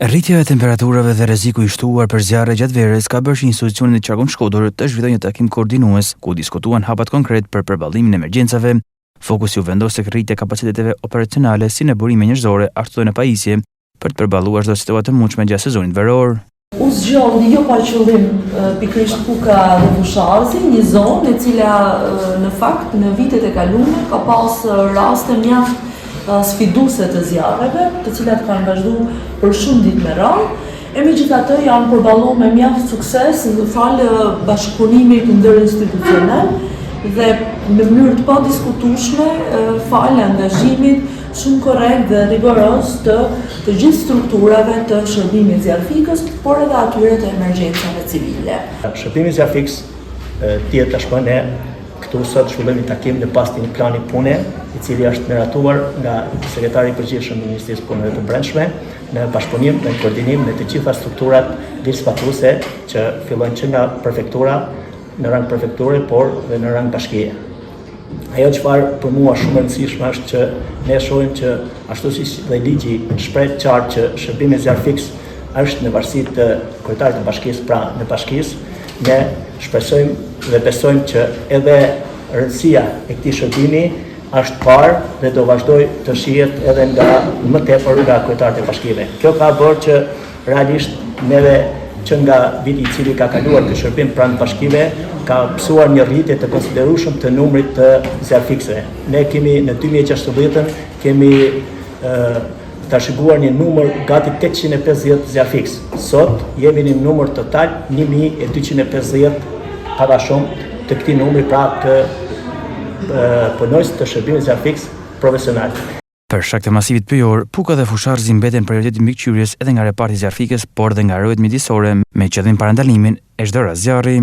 Rritja e temperaturave dhe rreziku i shtuar për zjarre gjatë verës ka bërë që institucionet e qarkun Shkodër të zhvillojnë një takim koordinues ku diskutuan hapat konkret për përballimin e emergjencave. Fokusi u vendos tek rritja e kapaciteteve operacionale si në burime njerëzore ashtu edhe në pajisje për të përballuar çdo situatë të mundshme gjatë sezonit veror. U zgjondi jo pa qëllim pikërisht Puka dhe Fushazi, një zonë e cila në fakt në vitet e kaluara ka pas raste mjaft sfiduese të zjarreve, të cilat kanë vazhduar për shumë ditë me radhë. E megjithatë janë përballuar me mjaft sukses falë bashkëpunimit ndërinstitucional dhe në mënyrë të padiskutueshme falë angazhimit shumë korrekt dhe rigoros të gjithë strukturave të shërbimit zjarfikës, por edhe atyre të emergjencave civile. Shërbimi zjarfikës tjetë tashmë ne këtu sot zhvillojmë një takim në pas të një plani pune, i cili është miratuar nga sekretari i përgjithshëm i Ministrisë Punëve të Brendshme në bashkëpunim dhe koordinim me të gjitha strukturat vizpatuese që fillojnë që nga prefektura në rang prefekture, por dhe në rang bashkie. Ajo çfarë për mua shumë e rëndësishme është që ne shohim që ashtu si dhe ligji shpreh qartë që shërbimi zjarfikës është në varësi të kryetarit të bashkisë, pra në bashkisë, ne shpresojmë dhe besojmë që edhe rëndësia e këtij shërbimi është parë dhe do vazhdoj të shihet edhe nga më tepër nga kryetarët e bashkive. Kjo ka bërë që realisht neve që nga viti i cili ka kaluar ky shërbim pranë bashkive ka pësuar një rritje të konsiderueshme të numrit të zjarfikësve. Ne kemi në 2016 kemi trashëguar një numër gati 850 zjarfikës. Sot jemi në numër total 1250 para shumë të këtij numri, pra të punojës të shërbimit zjarfikës profesional. Për shkak të masivit pyjor, Puka dhe Fushazi mbeten prioritet mbikëqyrjes edhe nga reparti i zjarfikës, por dhe nga rojet mjedisore me qëllim parandalimin e çdo rast zjarri.